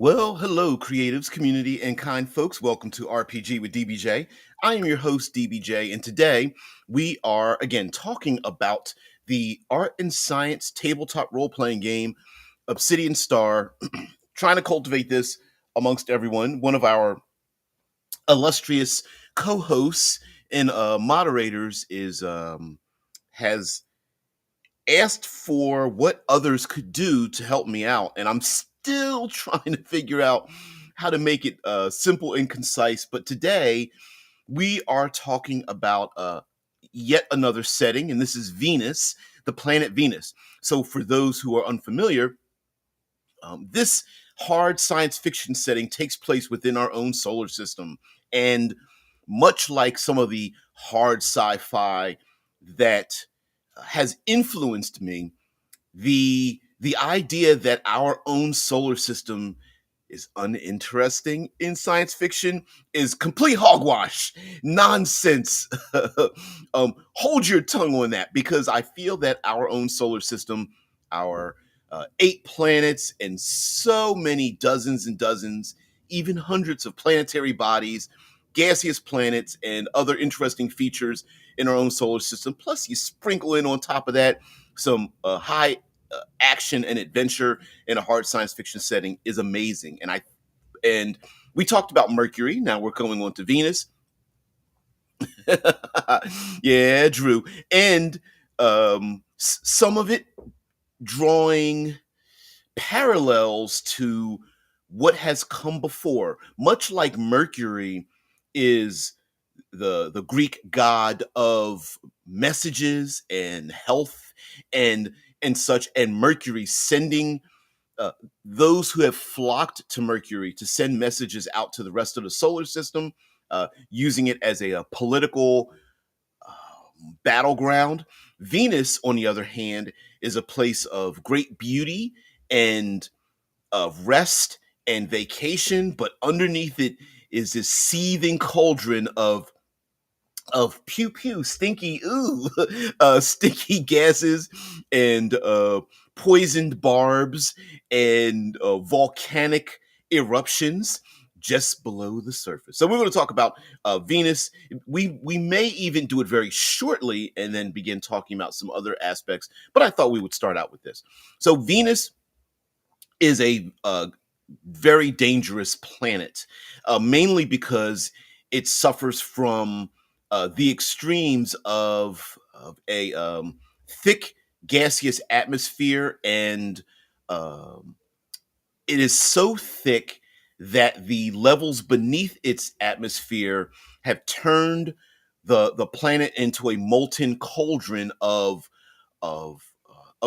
Well, hello, creatives, community, and kind folks. Welcome to RPG with DBJ. I am your host, DBJ, and today we are again talking about the art and science tabletop role playing game, Obsidian Star. Trying to cultivate this amongst everyone. One of our illustrious co hosts and moderators has asked for what others could do to help me out, and I'm still trying to figure out how to make it simple and concise. But today we are talking about yet another setting, and this is Venus, the planet Venus. So, for those who are unfamiliar, this hard science fiction setting takes place within our own solar system, and much like some of the hard sci-fi that has influenced me, the idea that our own solar system is uninteresting in science fiction is complete hogwash, nonsense. Hold your tongue on that, because I feel that our own solar system, our 8 planets, and so many dozens and dozens, even hundreds of planetary bodies, gaseous planets, and other interesting features in our own solar system. Plus, you sprinkle in on top of that some high action and adventure in a hard science fiction setting is amazing. And we talked about Mercury. Now we're going on to Venus. Yeah, Drew. And some of it drawing parallels to what has come before. Much like Mercury is the Greek god of messages and health and such, and Mercury sending uh, those who have flocked to Mercury to send messages out to the rest of the solar system, using it as a political battleground. Venus, on the other hand, is a place of great beauty and of rest and vacation, but underneath it is this seething cauldron of pew pew, stinky ooh, stinky gases and poisoned barbs and volcanic eruptions just below the surface. So we're going to talk about Venus. We may even do it very shortly and then begin talking about some other aspects. But I thought we would start out with this. So Venus is a very dangerous planet, mainly because it suffers from the extremes of a thick gaseous atmosphere, and um, it is so thick that the levels beneath its atmosphere have turned the planet into a molten cauldron of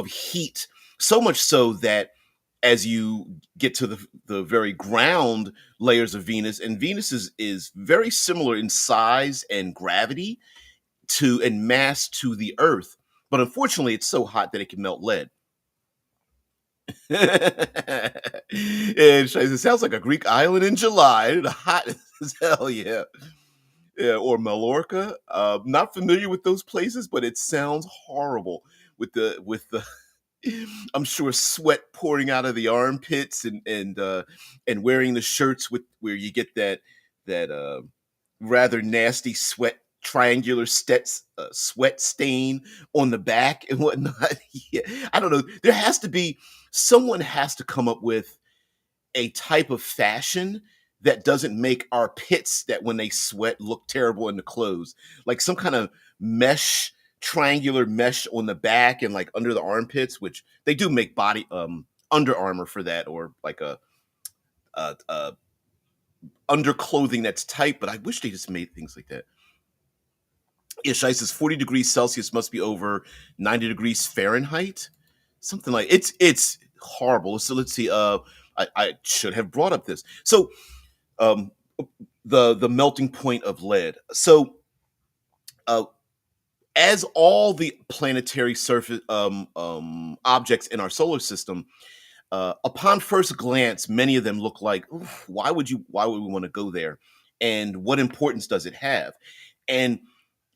heat. So much so that as you get to the very ground layers of Venus, and Venus is very similar in size and gravity to and mass to the Earth, but unfortunately, it's so hot that it can melt lead. And it sounds like a Greek island in July. The hot as hell, yeah. Yeah, or Mallorca. Not familiar with those places, but it sounds horrible with the I'm sure sweat pouring out of the armpits and wearing the shirts with where you get that rather nasty sweat stain on the back and whatnot. Yeah, I don't know. Someone has to come up with a type of fashion that doesn't make our pits that when they sweat look terrible in the clothes, like some kind of mesh triangular mesh on the back and like under the armpits, which they do make body Under Armor for that, or like a underclothing that's tight. But I wish they just made things like that. Yeah, Shai says 40 degrees Celsius must be over 90 degrees Fahrenheit, something like it's horrible. So let's see. I should have brought up this. So um, the melting point of lead. So uh, as all the planetary surface objects in our solar system, upon first glance, many of them look like, why would we want to go there, and what importance does it have? And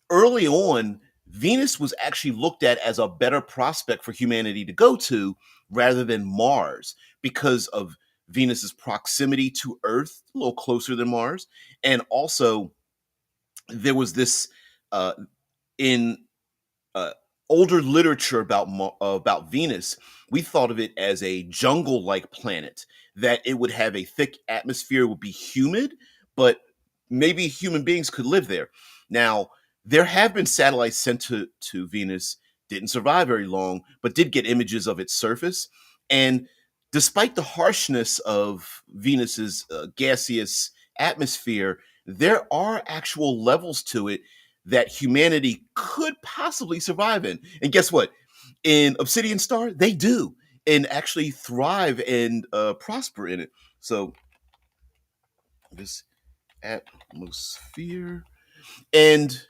early on, Venus was actually looked at as a better prospect for humanity to go to rather than Mars, because of Venus's proximity to Earth, a little closer than Mars, and also there was this uh, in uh, older literature about Venus, we thought of it as a jungle-like planet, that it would have a thick atmosphere, would be humid, but maybe human beings could live there. Now, there have been satellites sent to Venus, didn't survive very long, but did get images of its surface. And despite the harshness of Venus's gaseous atmosphere, there are actual levels to it that humanity could possibly survive in. And guess what? In Obsidian Star, they do, and actually thrive and prosper in it. So this atmosphere and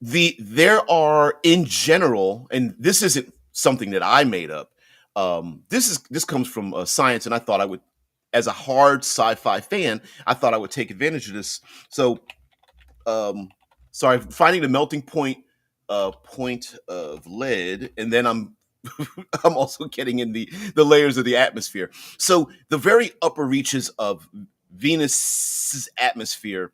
there are in general, and this isn't something that I made up. This comes from science, and I thought I would, as a hard sci-fi fan, I thought I would take advantage of this. So sorry, finding the melting point of lead, and then I'm I'm also getting in the layers of the atmosphere. So the very upper reaches of Venus's atmosphere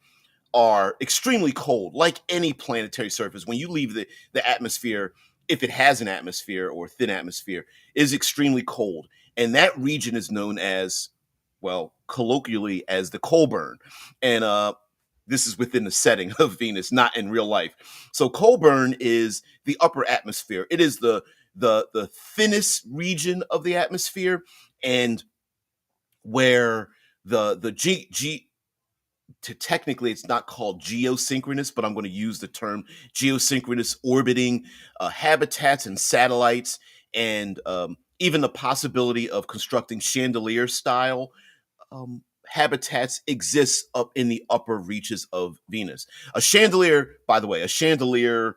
are extremely cold, like any planetary surface. When you leave the atmosphere, if it has an atmosphere or thin atmosphere, is extremely cold. And that region is known as, well, colloquially as the Colburn. And this is within the setting of Venus, not in real life. So Colburn is the upper atmosphere. It is the thinnest region of the atmosphere, and where the technically it's not called geosynchronous, but I'm going to use the term geosynchronous orbiting habitats and satellites, and even the possibility of constructing chandelier style habitats exists up in the upper reaches of Venus. A chandelier, by the way, a chandelier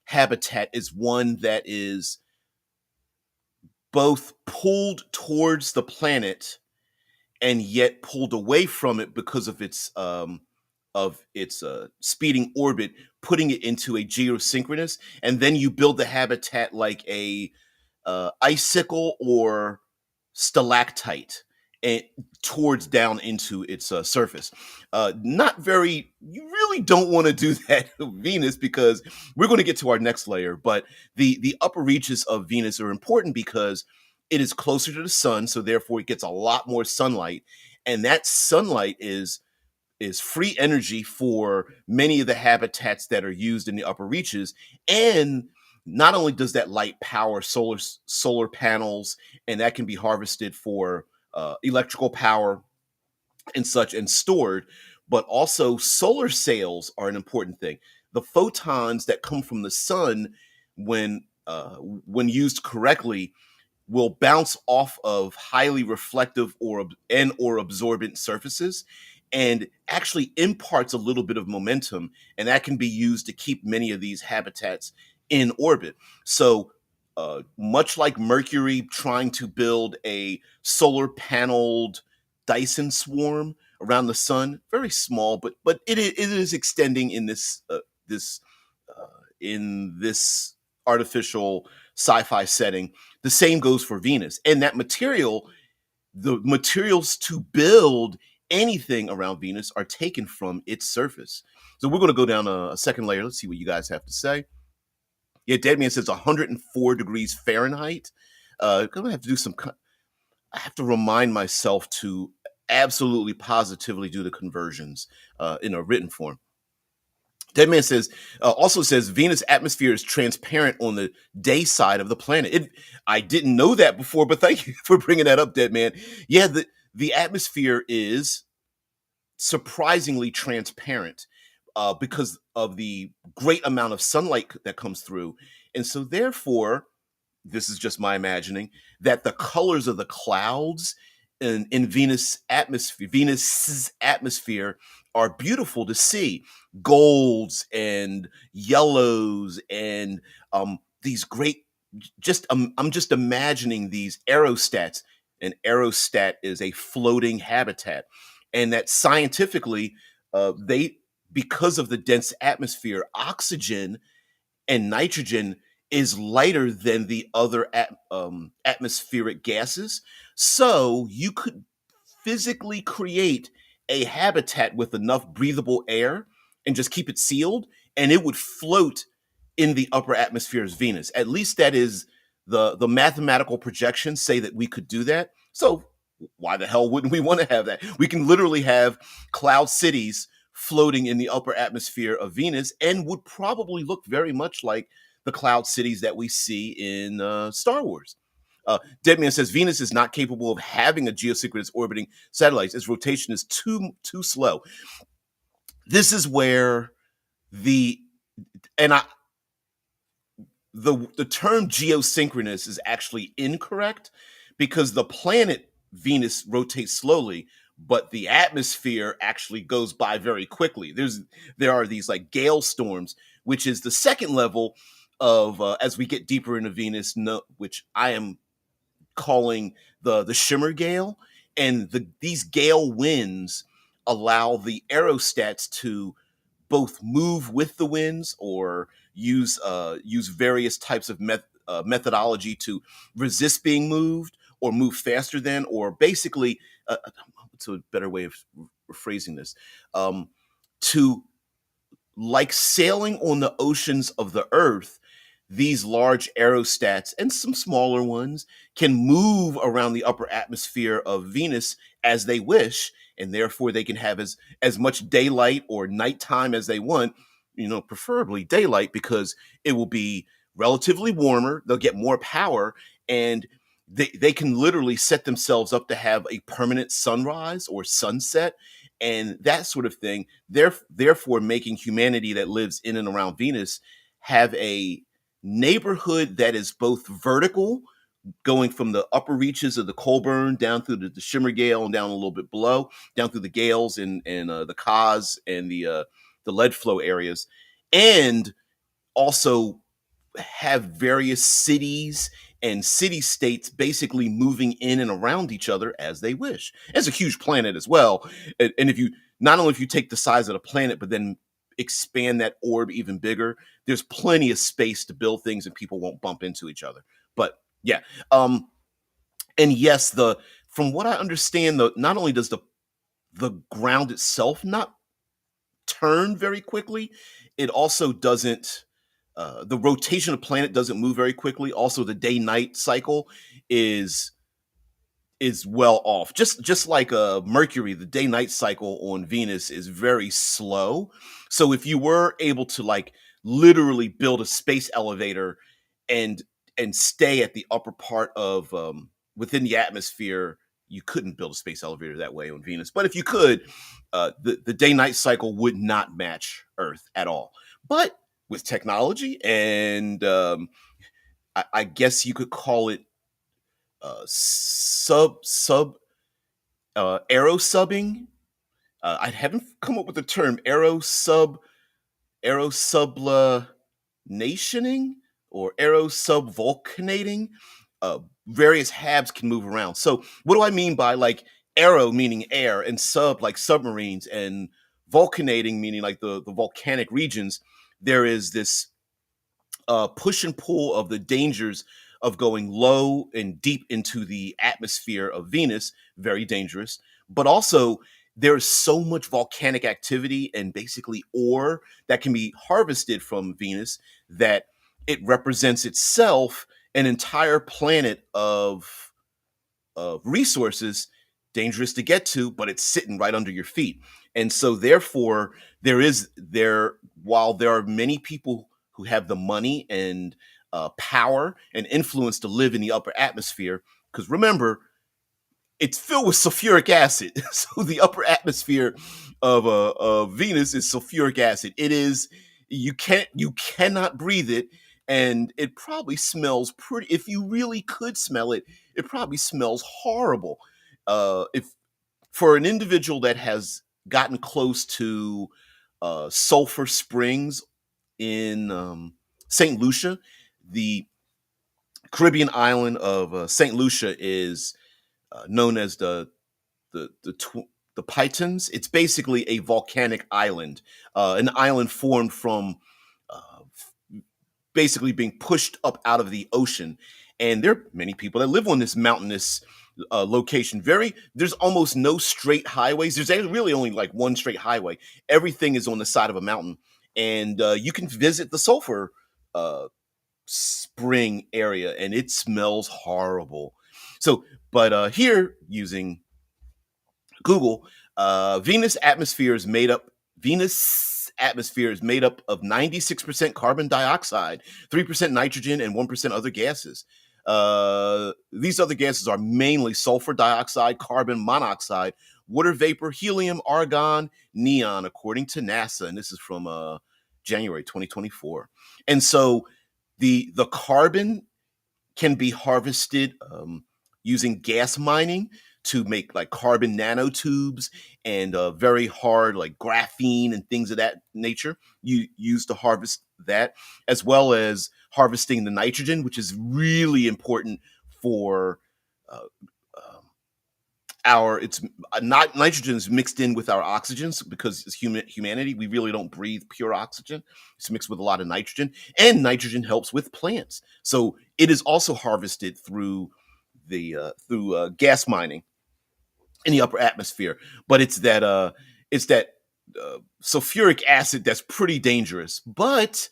habitat is one that is both pulled towards the planet and yet pulled away from it because of its speeding orbit, putting it into a geosynchronous, and then you build the habitat like a icicle or stalactite, and towards down into its surface. Not very. You really don't want to do that with Venus, because we're going to get to our next layer. But the upper reaches of Venus are important because it is closer to the sun, so therefore it gets a lot more sunlight, and that sunlight is free energy for many of the habitats that are used in the upper reaches. And not only does that light power solar panels, and that can be harvested for electrical power and such and stored, but also solar sails are an important thing. The photons that come from the sun, when used correctly, will bounce off of highly reflective or absorbent surfaces, and actually imparts a little bit of momentum, and that can be used to keep many of these habitats in orbit. So much like Mercury trying to build a solar paneled Dyson swarm around the sun, very small, but it is extending in this in this artificial sci-fi setting. The same goes for Venus, and the materials to build anything around Venus are taken from its surface. So we're going to go down a second layer. Let's see what you guys have to say. Yeah, Deadman says 104 degrees Fahrenheit. I'm gonna have to do some. I have to remind myself to absolutely positively do the conversions in a written form. Deadman says also says Venus atmosphere is transparent on the day side of the planet. I didn't know that before, but thank you for bringing that up, Deadman. Yeah, the atmosphere is surprisingly transparent because of the great amount of sunlight that comes through, and so therefore, this is just my imagining, that the colors of the clouds in Venus's atmosphere are beautiful to see. Golds and yellows and these great. I'm just imagining these aerostats. An aerostat is a floating habitat, and that scientifically, they because of the dense atmosphere, oxygen and nitrogen is lighter than the other atmospheric gases. So you could physically create a habitat with enough breathable air and just keep it sealed, and it would float in the upper atmosphere of Venus. At least that is the mathematical projections say that we could do that. So why the hell wouldn't we want to have that? We can literally have cloud cities floating in the upper atmosphere of Venus and would probably look very much like the cloud cities that we see in Star Wars. Deadman says Venus is not capable of having a geosynchronous orbiting satellite. Its rotation is too slow. This is where the and I the term geosynchronous is actually incorrect because the planet Venus rotates slowly, but the atmosphere actually goes by very quickly. There are these like gale storms, which is the second level of as we get deeper into Venus, which I am calling the Shimmergale, and these gale winds allow the aerostats to both move with the winds or use various types of methodology to resist being moved or move faster than, or basically, what's a better way of phrasing this? To like sailing on the oceans of the earth, these large aerostats and some smaller ones can move around the upper atmosphere of Venus as they wish, and therefore they can have as much daylight or nighttime as they want, preferably daylight because it will be relatively warmer, they'll get more power, and they can literally set themselves up to have a permanent sunrise or sunset and that sort of thing, therefore making humanity that lives in and around Venus have a neighborhood that is both vertical, going from the upper reaches of the Colburn down through the Shimmergale and down a little bit below, down through the Gales and the Cos and the Leadflow areas, and also have various cities and city states basically moving in and around each other as they wish. It's a huge planet as well. And if you not only if you take the size of the planet, but then expand that orb even bigger, there's plenty of space to build things and people won't bump into each other. But yeah. And yes, the from what I understand, not only does the ground itself not turn very quickly, it also doesn't the rotation of planet doesn't move very quickly. Also, the day-night cycle is well off. Just like Mercury, the day-night cycle on Venus is very slow. So if you were able to like literally build a space elevator and stay at the upper part of within the atmosphere, you couldn't build a space elevator that way on Venus. But if you could, the day-night cycle would not match Earth at all. But with technology and I guess you could call it aero subbing. I haven't come up with the term aero sublunationing or aero subvolcanating. Various habs can move around. So what do I mean by like aero meaning air and sub like submarines and volcanating meaning like the volcanic regions? There is this push and pull of the dangers of going low and deep into the atmosphere of Venus, very dangerous. But also, there's so much volcanic activity and basically ore that can be harvested from Venus that it represents itself an entire planet of resources dangerous to get to, but it's sitting right under your feet. And so therefore while there are many people who have the money and power and influence to live in the upper atmosphere, because remember, it's filled with sulfuric acid. So the upper atmosphere of Venus is sulfuric acid. It is you cannot breathe it, and it probably smells pretty. If you really could smell it, it probably smells horrible. If for an individual that has gotten close to Sulphur Springs in St. Lucia, the Caribbean island of St. Lucia is known as the Pitons. It's basically a volcanic island, an island formed from basically being pushed up out of the ocean. And there are many people that live on this mountainous location. There's almost no straight highways. There's actually really only like one straight highway. Everything is on the side of a mountain, and you can visit the sulfur uh, spring area, and it smells horrible. So, but here using Google, Venus atmosphere is made up of 96% carbon dioxide, 3% nitrogen, and 1% other gases. These other gases are mainly sulfur dioxide, carbon monoxide, water vapor, helium, argon, neon, according to NASA. And this is from January 2024. And so the carbon can be harvested using gas mining to make like carbon nanotubes and very hard like graphene and things of that nature. You use to harvest that, as well as harvesting the nitrogen, which is really important for uh, um, our it's not nitrogen is mixed in with our oxygens because as humanity we really don't breathe pure oxygen. It's mixed with a lot of nitrogen, and nitrogen helps with plants, so it is also harvested through the gas mining in the upper atmosphere. But it's that sulfuric acid that's pretty dangerous. But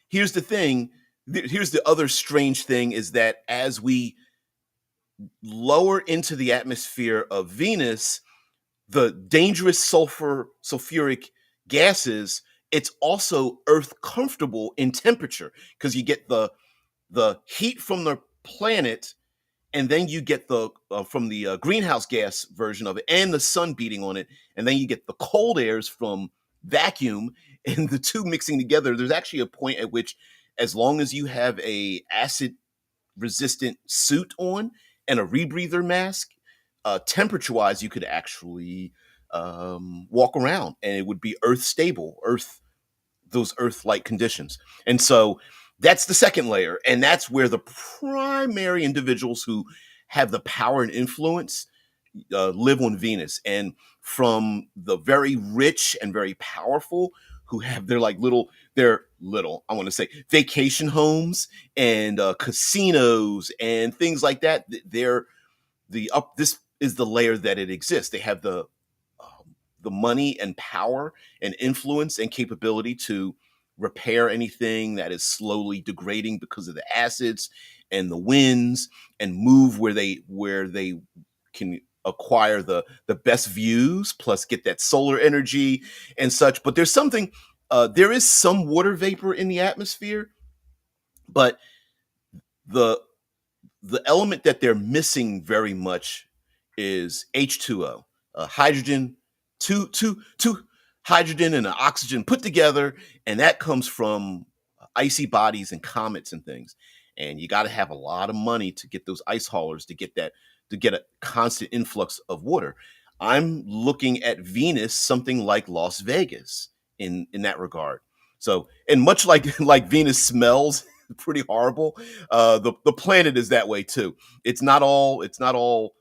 here's the thing, here's the other strange thing, is that as we lower into the atmosphere of Venus, the dangerous sulfuric gases, it's also Earth comfortable in temperature because you get the heat from the planet, and then you get the from the greenhouse gas version of it, and the sun beating on it, and then you get the cold airs from vacuum, and the two mixing together. There's actually a point at which, as long as you have a acid resistant suit on and a rebreather mask, temperature wise, you could actually walk around and it would be Earth stable, those Earth like conditions. And so that's the second layer. And that's where the primary individuals who have the power and influence live on Venus. And from the very rich and very powerful who have I want to say vacation homes and casinos and things like that. This is the layer that it exists. They have the money and power and influence and capability to repair anything that is slowly degrading because of the acids and the winds, and move where they can acquire the best views, plus get that solar energy and such. But there is some water vapor in the atmosphere, but the the element that they're missing very much is H2O, hydrogen, two hydrogen and an oxygen put together, and that comes from icy bodies and comets and things. And you got to have a lot of money to get those ice haulers to get a constant influx of water. I'm looking at Venus, something like Las Vegas in that regard. So, and much like like Venus smells pretty horrible, the planet is that way too. It's not all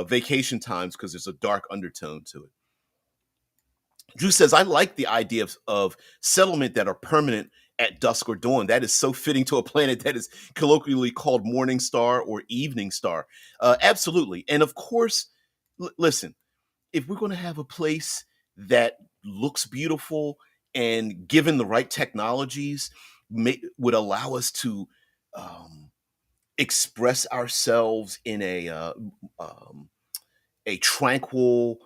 vacation times because there's a dark undertone to it. Drew says, I like the idea of settlement that are permanent at dusk or dawn. That is so fitting to a planet that is colloquially called morning star or evening star. Absolutely. And of course, listen, if we're going to have a place that looks beautiful and given the right technologies would allow us to um, express ourselves in um, a tranquil,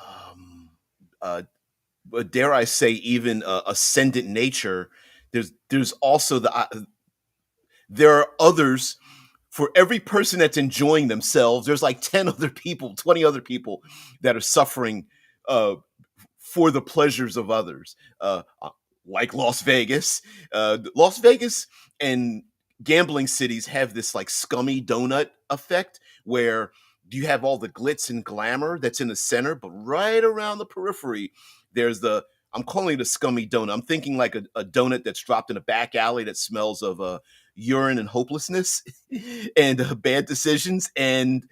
um, uh, dare I say, even ascendant nature. There's also there are others. For every person that's enjoying themselves, there's like 10 other people, 20 other people that are suffering uh, for the pleasures of others, like Las Vegas. Las Vegas and gambling cities have this like scummy donut effect where you have all the glitz and glamour that's in the center, but right around the periphery, there's I'm calling it a scummy donut. I'm thinking like a donut that's dropped in a back alley that smells of urine and hopelessness and bad decisions. And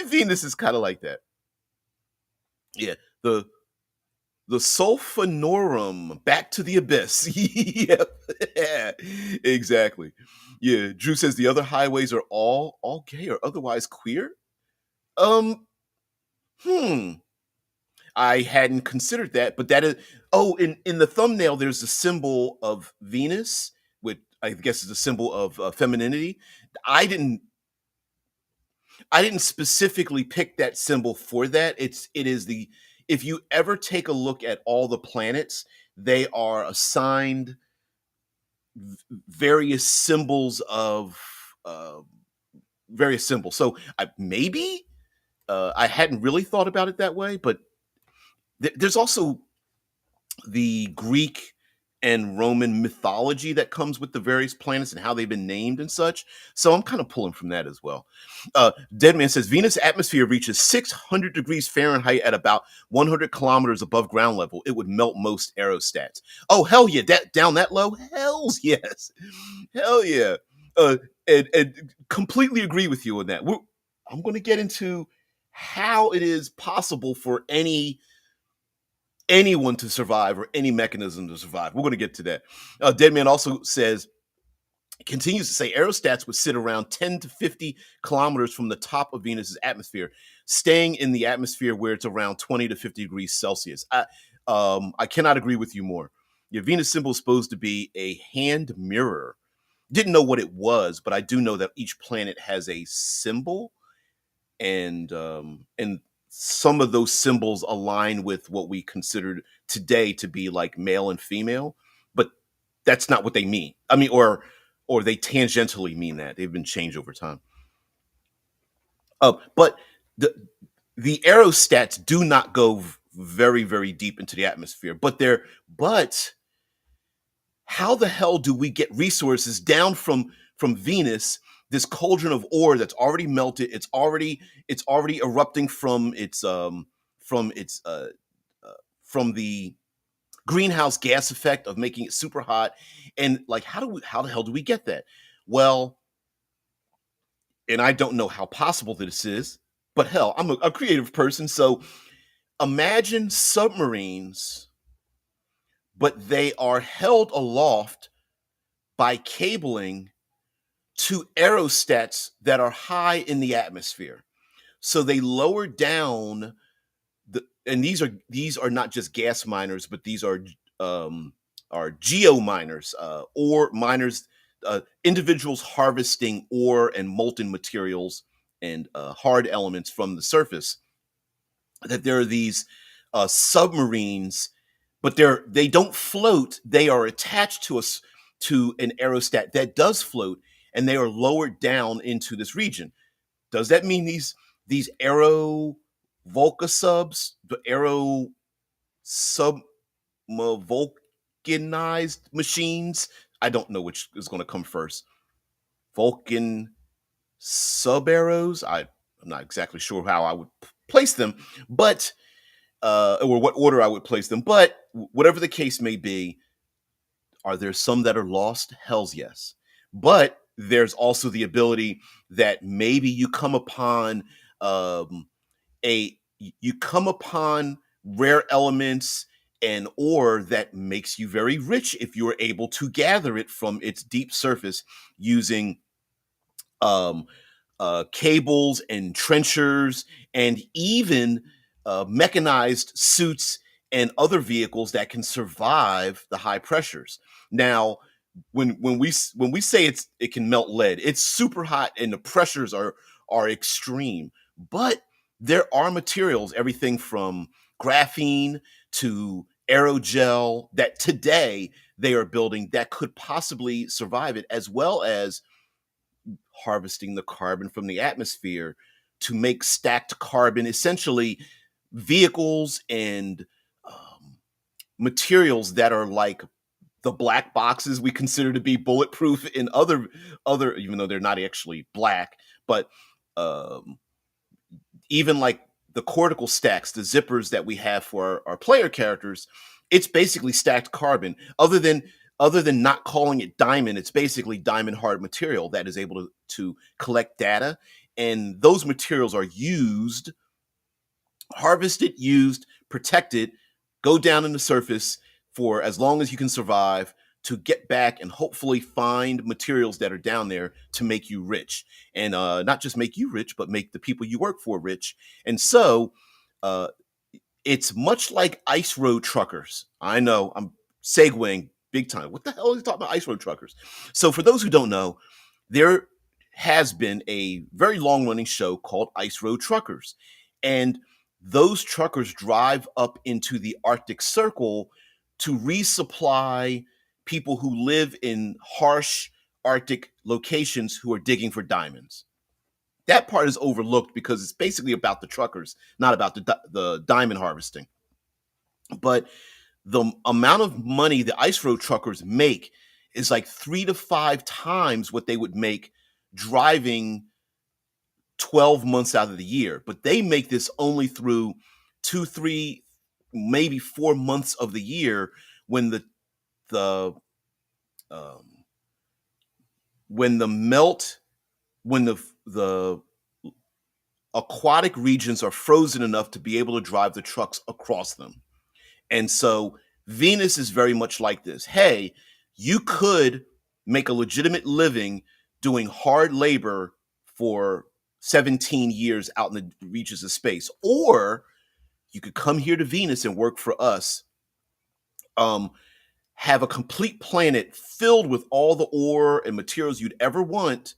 Venus is kind of like that. Yeah. The The sulfonorum back to the abyss. Yep. Yeah, exactly. Yeah. Drew says the other highways are all gay or otherwise queer. Um, hmm. I hadn't considered that, but that is in the thumbnail there's a symbol of Venus, which I guess is a symbol of femininity. I didn't I didn't specifically pick that symbol for that. It is the if you ever take a look at all the planets, they are assigned various symbols of uh, various symbols. So maybe I hadn't really thought about it that way, but there's also the Greek and Roman mythology that comes with the various planets and how they've been named and such. So I'm kind of pulling from that as well. Deadman says Venus' atmosphere reaches 600 degrees Fahrenheit at about 100 kilometers above ground level. It would melt most aerostats. Oh hell yeah! That down that low? Hell's yes, hell yeah. Uh, and completely agree with you on that. I'm going to get into how it is possible for anyone to survive or any mechanism to survive. We're going to get to that. Deadman also continues to say aerostats would sit around 10 to 50 kilometers from the top of Venus's atmosphere, staying in the atmosphere where it's around 20 to 50 degrees Celsius. I cannot agree with you more. Your Venus symbol is supposed to be a hand mirror. Didn't know what it was, but I do know that each planet has a symbol, and some of those symbols align with what we considered today to be like male and female, but that's not what they mean. I mean, or they tangentially mean that they've been changed over time. But the aerostats do not go very very deep into the atmosphere, but how the hell do we get resources down from Venus, this cauldron of ore that's already melted, it's already erupting from its uh from the greenhouse gas effect of making it super hot, and like how the hell do we get that? Well, and I don't know how possible this is, but hell, I'm a creative person, so imagine submarines, but they are held aloft by cabling to aerostats that are high in the atmosphere. So they lower down and these are not just gas miners, but these are geo miners, or miners, individuals harvesting ore and molten materials and hard elements from the surface. That there are these submarines, but they don't float. They are attached to an aerostat that does float, and they are lowered down into this region. Does that mean these aero Volca subs, the aero sub vulcanized machines? I don't know which is going to come first. Vulcan sub arrows. I'm not exactly sure how I would place them, but or what order I would place them. But whatever the case may be, are there some that are lost? Hell's yes. But there's also the ability that maybe um, you come upon rare elements and ore that makes you very rich if you are able to gather it from its deep surface using um, cables and trenchers, and even mechanized suits and other vehicles that can survive the high pressures. Now, when we say it can melt lead, it's super hot and the pressures are extreme. But there are materials, everything from graphene to aerogel, that today they are building that could possibly survive it, as well as harvesting the carbon from the atmosphere to make stacked carbon, essentially vehicles and um, materials that are like the black boxes we consider to be bulletproof in other, even though they're not actually black, but um, even like the cortical stacks, the zippers that we have for our player characters, it's basically stacked carbon. Other than not calling it diamond, it's basically diamond hard material that is able to collect data. And those materials are used, harvested, used, protected, go down in the surface for as long as you can survive to get back and hopefully find materials that are down there to make you rich. And not just make you rich, but make the people you work for rich. And so uh, it's much like ice road truckers. I know I'm segueing big time. What the hell are you talking about ice road truckers? So for those who don't know, there has been a very long running show called Ice Road Truckers. And those truckers drive up into the Arctic Circle to resupply people who live in harsh Arctic locations who are digging for diamonds. That part is overlooked because it's basically about the truckers, not about the diamond harvesting. But the amount of money the ice road truckers make is like 3 to 5 times what they would make driving 12 months out of the year. But they make this only through 2, 3, maybe 4 months of the year when the um, when the melt when the aquatic regions are frozen enough to be able to drive the trucks across them. And so Venus is very much like this. Hey, you could make a legitimate living doing hard labor for 17 years out in the reaches of space, or you could come here to Venus and work for us. Have a complete planet filled with all the ore and materials you'd ever want,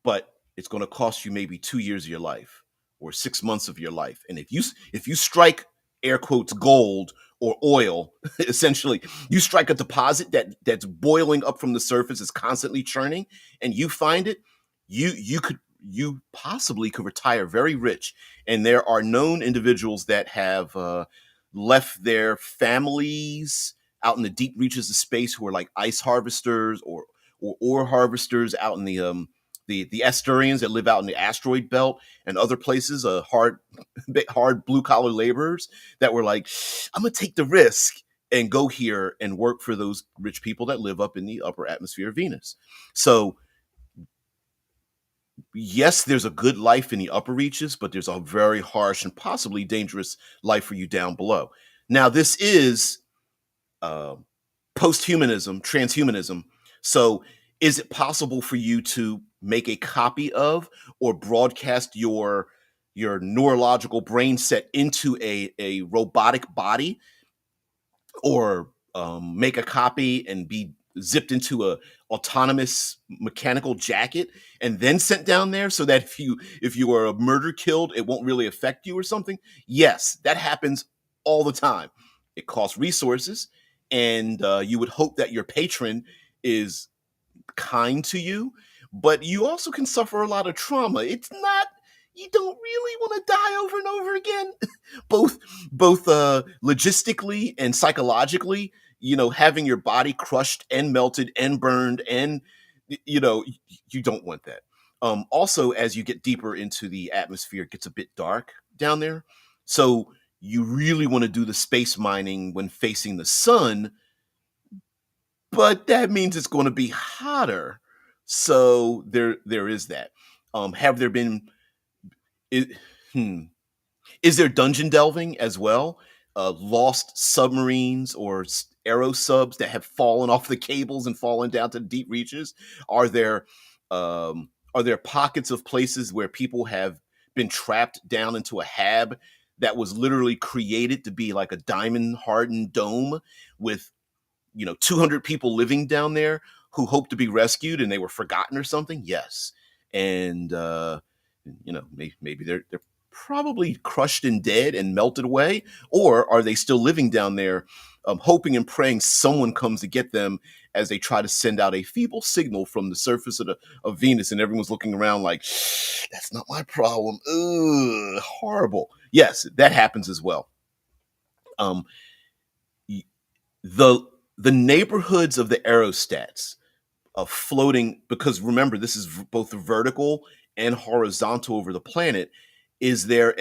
but it's going to cost you maybe 2 years of your life or 6 months of your life. And if you strike air quotes gold or oil, essentially, you strike a deposit that's boiling up from the surface, is constantly churning, and you find it, you possibly could retire very rich. And there are known individuals that have left their families out in the deep reaches of space who are like ice harvesters or ore harvesters out in the Asturians that live out in the asteroid belt and other places, hard blue collar laborers that were like, I'm gonna take the risk and go here and work for those rich people that live up in the upper atmosphere of Venus. So yes, there's a good life in the upper reaches, but there's a very harsh and possibly dangerous life for you down below. Now, this is uh, post-humanism, transhumanism. So is it possible for you to make a copy of or broadcast your neurological brain set into a robotic body, or make a copy and be zipped into a autonomous mechanical jacket and then sent down there so that if you are a murder killed, it won't really affect you or something? Yes, that happens all the time. It costs resources, and you would hope that your patron is kind to you, but you also can suffer a lot of trauma. It's not, you don't really want to die over and over again, both logistically and psychologically. Having your body crushed and melted and burned, and you know you don't want that. Also, as you get deeper into the atmosphere, it gets a bit dark down there, so you really want to do the space mining when facing the sun, but that means it's going to be hotter. So there is that. Have there been? It, hmm, is there dungeon delving as well? Lost submarines or aero subs that have fallen off the cables and fallen down to deep reaches? Are there pockets of places where people have been trapped down into a hab that was literally created to be like a diamond hardened dome with 200 people living down there who hope to be rescued and they were forgotten or something? Yes. And maybe they're probably crushed and dead and melted away, or are they still living down there, hoping and praying someone comes to get them as they try to send out a feeble signal from the surface of Venus, and everyone's looking around like, that's not my problem. Ugh, horrible. Yes, that happens as well. um the the neighborhoods of the aerostats of floating, because remember, this is both vertical and horizontal over the planet. Is there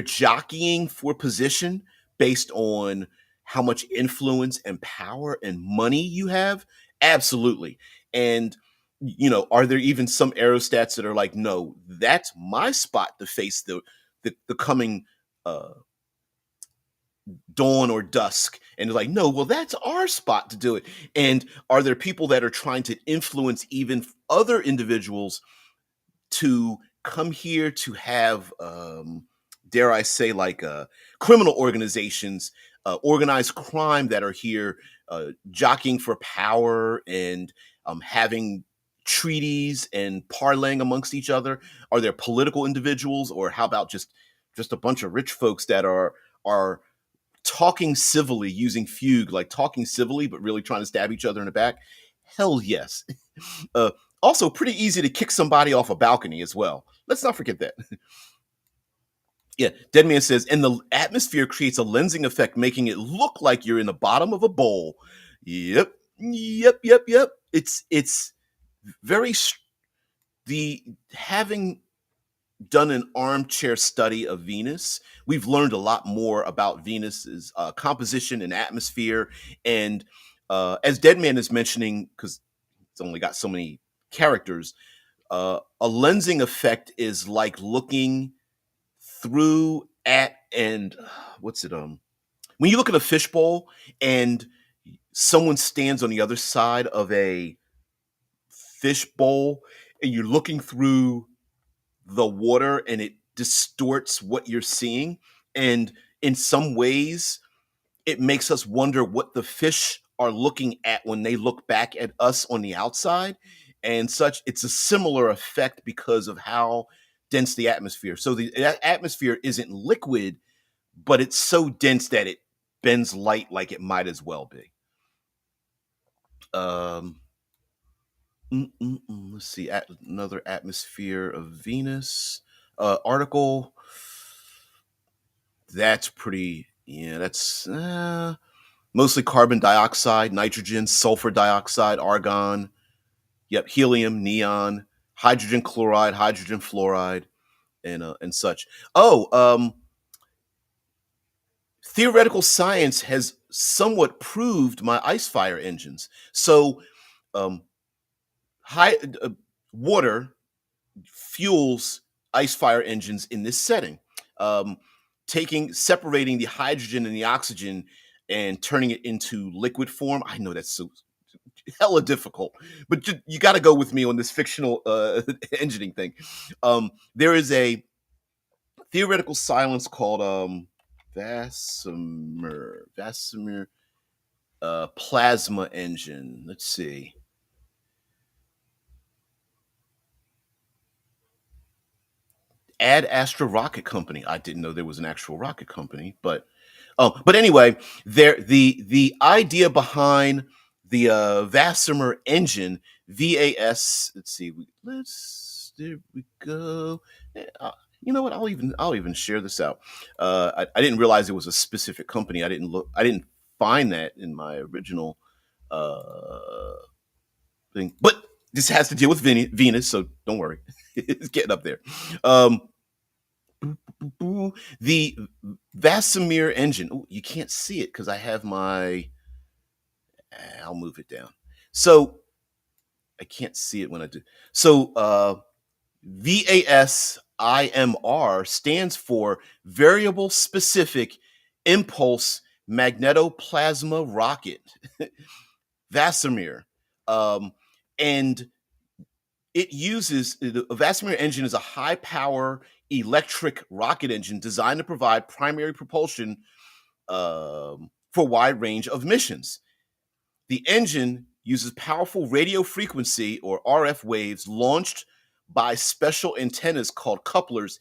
jockeying for position based on how much influence and power and money you have? Absolutely. And are there even some aerostats that are like, no, that's my spot to face the coming uh dawn or dusk, and they're like, no, well, that's our spot to do it. And are there people that are trying to influence even other individuals to come here to have, dare I say, like criminal organizations, organized crime that are here jockeying for power and having treaties and parlaying amongst each other? Are there political individuals, or how about just a bunch of rich folks that are talking civilly, using fugue, like talking civilly, but really trying to stab each other in the back? Hell yes. Uh, Also, pretty easy to kick somebody off a balcony as well. Let's not forget that. Yeah, Deadman says, and the atmosphere creates a lensing effect, making it look like you're in the bottom of a bowl. Yep, yep. It's very the having done an armchair study of Venus, we've learned a lot more about Venus's composition and atmosphere. And as Deadman is mentioning, because it's only got so many characters, a lensing effect is like looking through at and what's it when you look at a fishbowl and someone stands on the other side of a fishbowl and you're looking through the water and it distorts what you're seeing, and in some ways it makes us wonder what the fish are looking at when they look back at us on the outside and such. It's a similar effect because of how dense the atmosphere. So the atmosphere isn't liquid, but it's so dense that it bends light like it might as well be. Um, let's see, another atmosphere of Venus article. That's pretty. Yeah, that's mostly carbon dioxide, nitrogen, sulfur dioxide, argon. Yep, helium, neon, hydrogen chloride, hydrogen fluoride, and such. Oh, theoretical science has somewhat proved my ice fire engines. So, um, high water fuels ice fire engines in this setting. Um, Separating the hydrogen and the oxygen and turning it into liquid form. I know that's so hella difficult, but you got to go with me on this fictional engineering thing. There is a theoretical science called Vassimer plasma engine. Let's see. Ad Astra Rocket Company. I didn't know there was an actual rocket company, but anyway, the idea behind the Vassimer engine, VAS. Let's see. There we go. You know what? I'll even share this out. I didn't realize it was a specific company. I didn't look. I didn't find that in my original uh, thing. But this has to deal with Venus, so don't worry. It's getting up there. Um, the Vasimir engine. Ooh, you can't see it because I have my. I'll move it down. So I can't see it when I do. So VASIMR stands for Variable Specific Impulse Magnetoplasma Rocket. Vasimir. And it uses the Vasimir engine is a high power electric rocket engine designed to provide primary propulsion for a wide range of missions. The engine uses powerful radio frequency or RF waves launched by special antennas called couplers,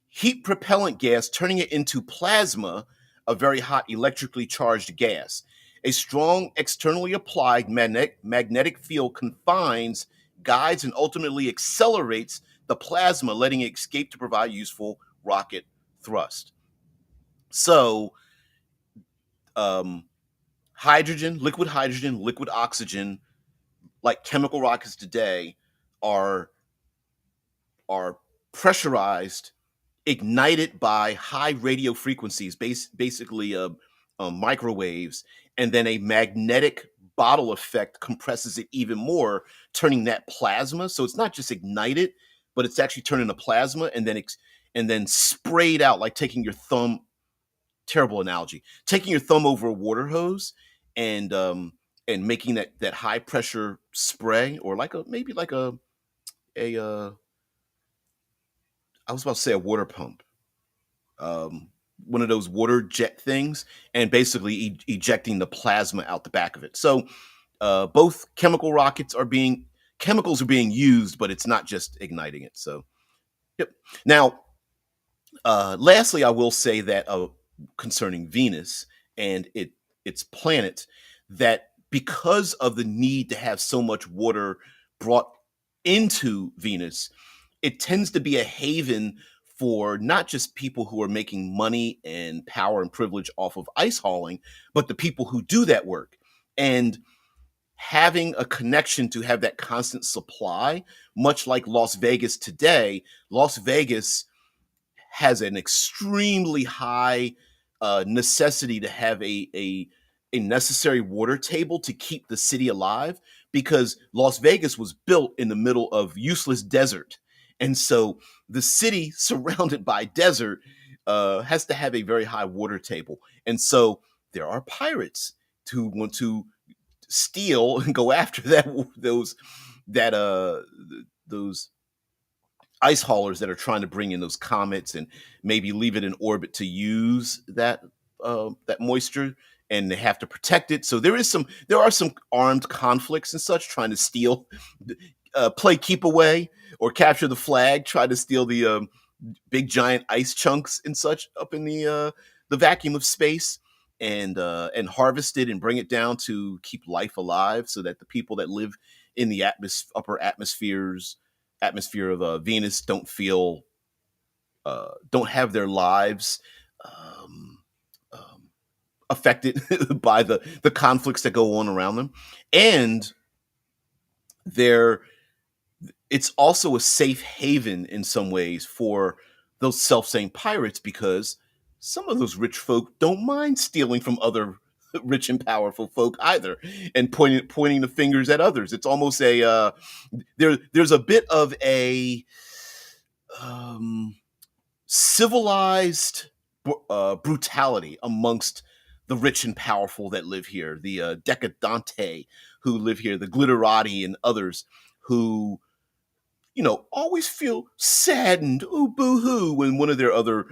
heat propellant gas, turning it into plasma, a very hot electrically charged gas. A strong externally applied magnetic field confines, guides, and ultimately accelerates the plasma, letting it escape to provide useful rocket thrust. So, um, hydrogen, liquid oxygen, like chemical rockets today, are are pressurized, ignited by high radio frequencies, basically microwaves, and then a magnetic bottle effect compresses it even more, turning that plasma. So it's not just ignited, but it's actually turned into plasma, and then sprayed out like taking your thumb terrible analogy. Taking your thumb over a water hose and making that high pressure spray, or like a maybe like a I was about to say a water pump, um, one of those water jet things, and basically ejecting the plasma out the back of it. So both chemicals are being used, but it's not just igniting it. So yep. Now, lastly, I will say that concerning Venus and its planet, that because of the need to have so much water brought into Venus, it tends to be a haven for not just people who are making money and power and privilege off of ice hauling, but the people who do that work. And having a connection to have that constant supply, much like Las Vegas today, Las Vegas has an extremely high necessity to have a necessary water table to keep the city alive, because Las Vegas was built in the middle of useless desert, and so the city surrounded by desert has to have a very high water table, and so there are pirates who want to steal and go after that those ice haulers that are trying to bring in those comets and maybe leave it in orbit to use that moisture, and they have to protect it. So there are some armed conflicts and such, trying to steal, play keep away or capture the flag, try to steal the big giant ice chunks and such up in the vacuum of space, and harvest it and bring it down to keep life alive, so that the people that live in the upper atmosphere of Venus don't have their lives um, um, affected by the conflicts that go on around them, and they're it's also a safe haven in some ways for those self-same pirates, because some of those rich folk don't mind stealing from other rich and powerful folk either, and pointing the fingers at others. It's almost there's a bit of a um, civilized brutality amongst the rich and powerful that live here, the decadenti who live here, the glitterati and others who, always feel saddened, ooh, boo hoo, when one of their other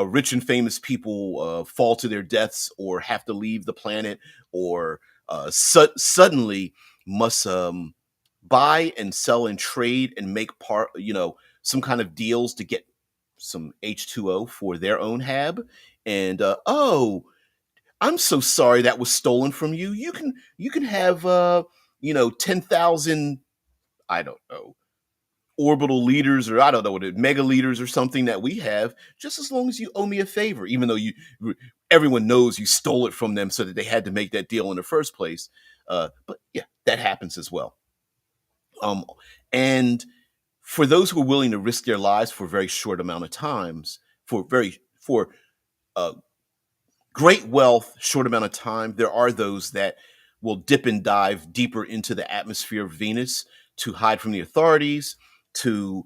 rich and famous people fall to their deaths or have to leave the planet, or suddenly must buy and sell and trade and make some kind of deals to get some H2O for their own hab. And oh, I'm so sorry that was stolen from you. You can have 10,000, I don't know, orbital liters, or I don't know what it, mega liters or something that we have, just as long as you owe me a favor, even though everyone knows you stole it from them so that they had to make that deal in the first place. But yeah, that happens as well. And for those who are willing to risk their lives for a very short amount of times, for uh, great wealth, short amount of time, there are those that will dip and dive deeper into the atmosphere of Venus to hide from the authorities, to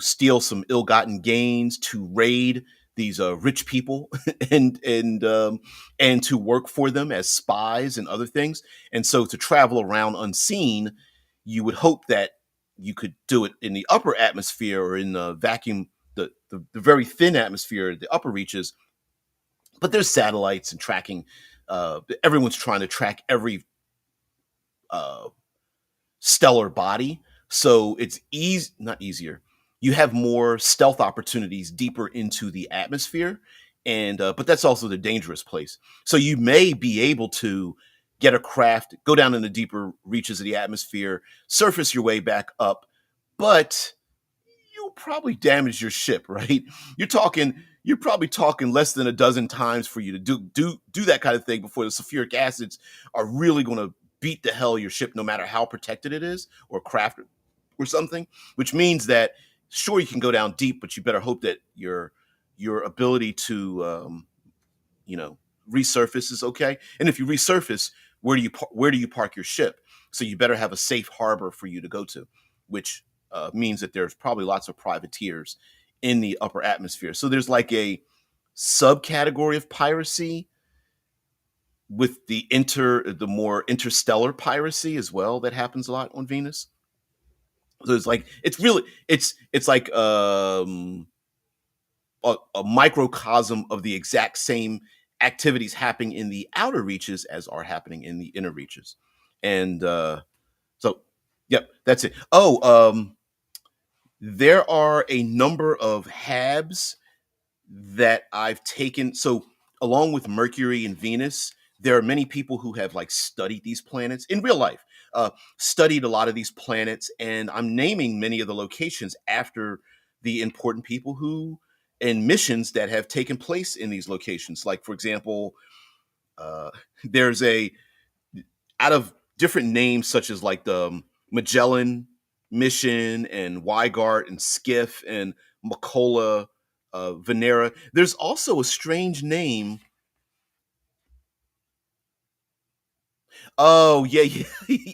steal some ill-gotten gains, to raid these rich people, and to work for them as spies and other things. And so to travel around unseen, you would hope that you could do it in the upper atmosphere, or in the vacuum, the very thin atmosphere, the upper reaches. But there's satellites and tracking. Everyone's trying to track every uh, stellar body, so it's not easier. You have more stealth opportunities deeper into the atmosphere, and but that's also the dangerous place. So you may be able to get a craft, go down in the deeper reaches of the atmosphere, surface your way back up, but you'll probably damage your ship, right? You're probably talking less than a dozen times for you to do that kind of thing before the sulfuric acids are really going to beat the hell your ship, no matter how protected it is or crafted or something. Which means that sure, you can go down deep, but you better hope that your ability to you know resurface is okay. And if you resurface, where do you park your ship? So you better have a safe harbor for you to go to, which means that there's probably lots of privateers in the upper atmosphere. So there's like a subcategory of piracy with the more interstellar piracy as well that happens a lot on Venus. So it's like it's like a microcosm of the exact same activities happening in the outer reaches as are happening in the inner reaches. And so yep, that's it. There are a number of HABs that I've taken. So along with Mercury and Venus, there are many people who have like studied these planets in real life, studied a lot of these planets, and I'm naming many of the locations after the important people who and missions that have taken place in these locations. Like, for example, uh, there's a out of different names such as like the Magellan mission and Weigart and Skiff and Macola, Venera. There's also a strange name. Oh yeah, yeah,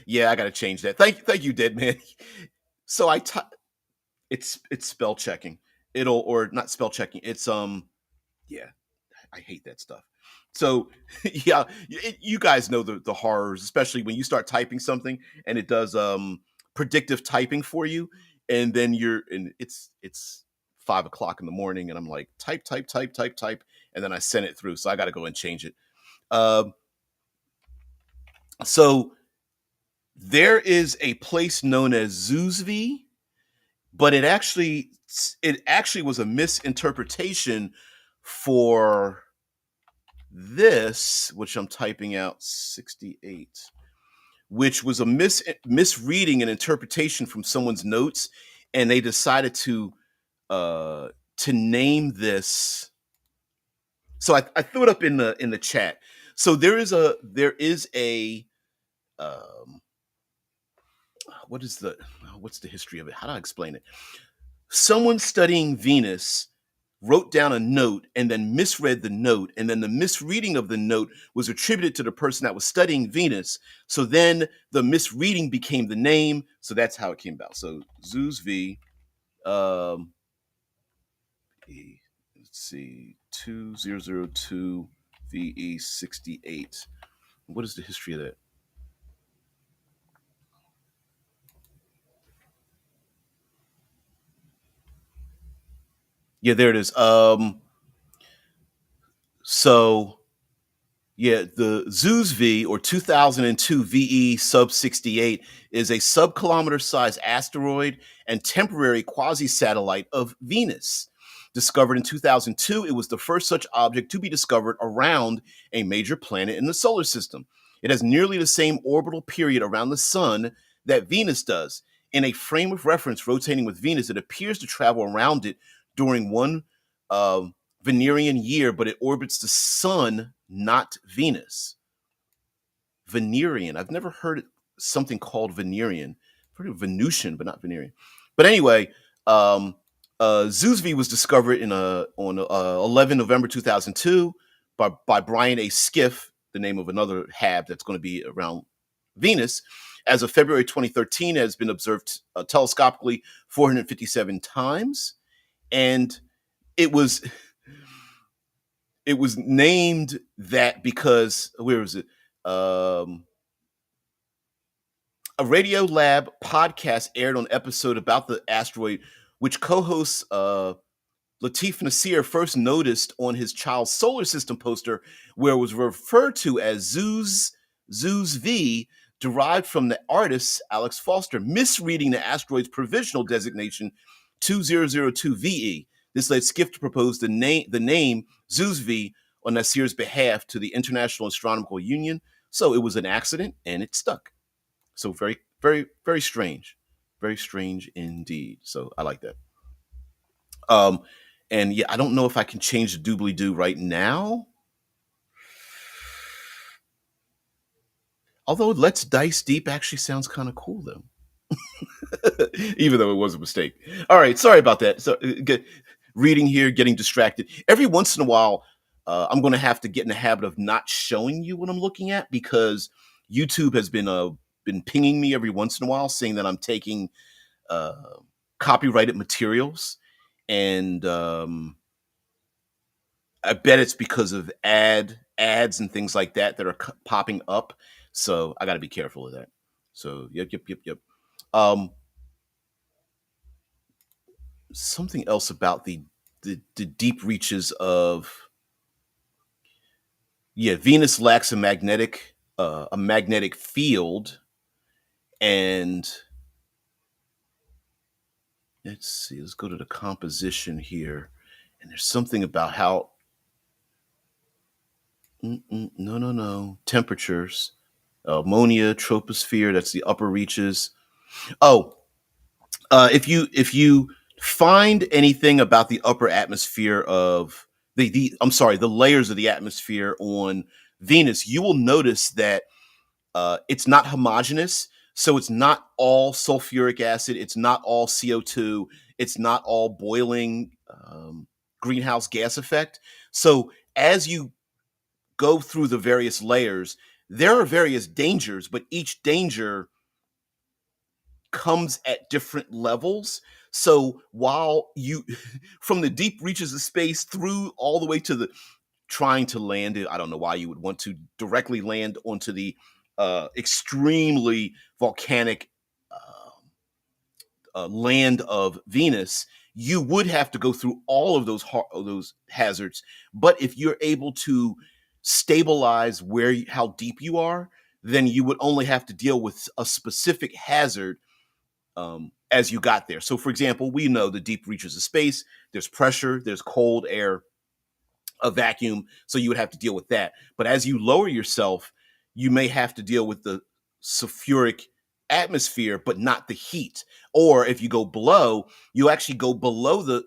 yeah. I gotta change that. Thank you, Dead Man. So it's spell checking. It'll or not spell checking. It's yeah. I hate that stuff. So yeah, you guys know the horrors, especially when you start typing something and it does predictive typing for you, and then it's 5 o'clock in the morning, and I'm like type, and then I send it through, so I got to go and change it. Um, so there is a place known as Zoosvi, but it actually was a misinterpretation for this, which I'm typing out 68, which was a misreading and interpretation from someone's notes, and they decided to name this. So I threw it up in the chat. So there is a um, what's the history of it? How do I explain it? Someone studying Venus wrote down a note and then misread the note, and then the misreading of the note was attributed to the person that was studying Venus. So then the misreading became the name. So that's how it came about. So Zeus V, um, let's see, 2002 VE 68. What is the history of that? Yeah, there it is. So Yeah, the Zeus V or 2002 VE sub 68 is a sub-kilometer sized asteroid and temporary quasi-satellite of Venus. Discovered in 2002, it was the first such object to be discovered around a major planet in the solar system. It has nearly the same orbital period around the sun that Venus does. In a frame of reference rotating with Venus, it appears to travel around it during one Venerian year, but it orbits the sun, not Venus. Venerian. I've never heard something called Venerian. I've heard of Venusian, but not Venerian. But anyway, um, Zeusv was discovered on 11 November 2002 by Brian A. Skiff, the name of another HAB that's going to be around Venus. As of February 2013, it has been observed telescopically 457 times, and it was it was named that because where was it? A Radio Lab podcast aired on episode about the asteroid, which co-hosts Latif Nasir first noticed on his child's solar system poster, where it was referred to as Zeus V, derived from the artist Alex Foster, misreading the asteroid's provisional designation 2002 VE. This led Skiff to propose the name Zeus V on Nasir's behalf to the International Astronomical Union. So it was an accident and it stuck. So very, very, very strange. Very strange indeed. So I like that. Um, and yeah, I don't know if I can change the doobly doo right now. Although Let's Dice Deep actually sounds kind of cool though. Even though it was a mistake. All right, sorry about that. So good reading here, getting distracted. Every once in a while, I'm going to have to get in the habit of not showing you what I'm looking at because YouTube has been pinging me every once in a while, saying that I'm taking uh, copyrighted materials, and I bet it's because of ads and things like that that are popping up. So I got to be careful of that. So yep. Um, Something else about the deep reaches of, yeah, Venus lacks a magnetic field, and let's see, let's go to the composition here, and there's something about how no temperatures, ammonia troposphere, that's the upper reaches. Oh, if you find anything about the upper atmosphere of the I'm sorry, the layers of the atmosphere on Venus, you will notice that it's not homogeneous. So it's not all sulfuric acid. It's not all CO2. It's not all boiling greenhouse gas effect. So as you go through the various layers, there are various dangers, but each danger comes at different levels. So while you, from the deep reaches of space through all the way to the trying to land it, I don't know why you would want to directly land onto the extremely volcanic land of Venus. You would have to go through all of those hazards. But if you're able to stabilize how deep you are, then you would only have to deal with a specific hazard as you got there. So, for example, we know the deep reaches of space. There's pressure. There's cold air, a vacuum, so you would have to deal with that. But as you lower yourself, you may have to deal with the sulfuric atmosphere, but not the heat. Or if you go below, you actually go below the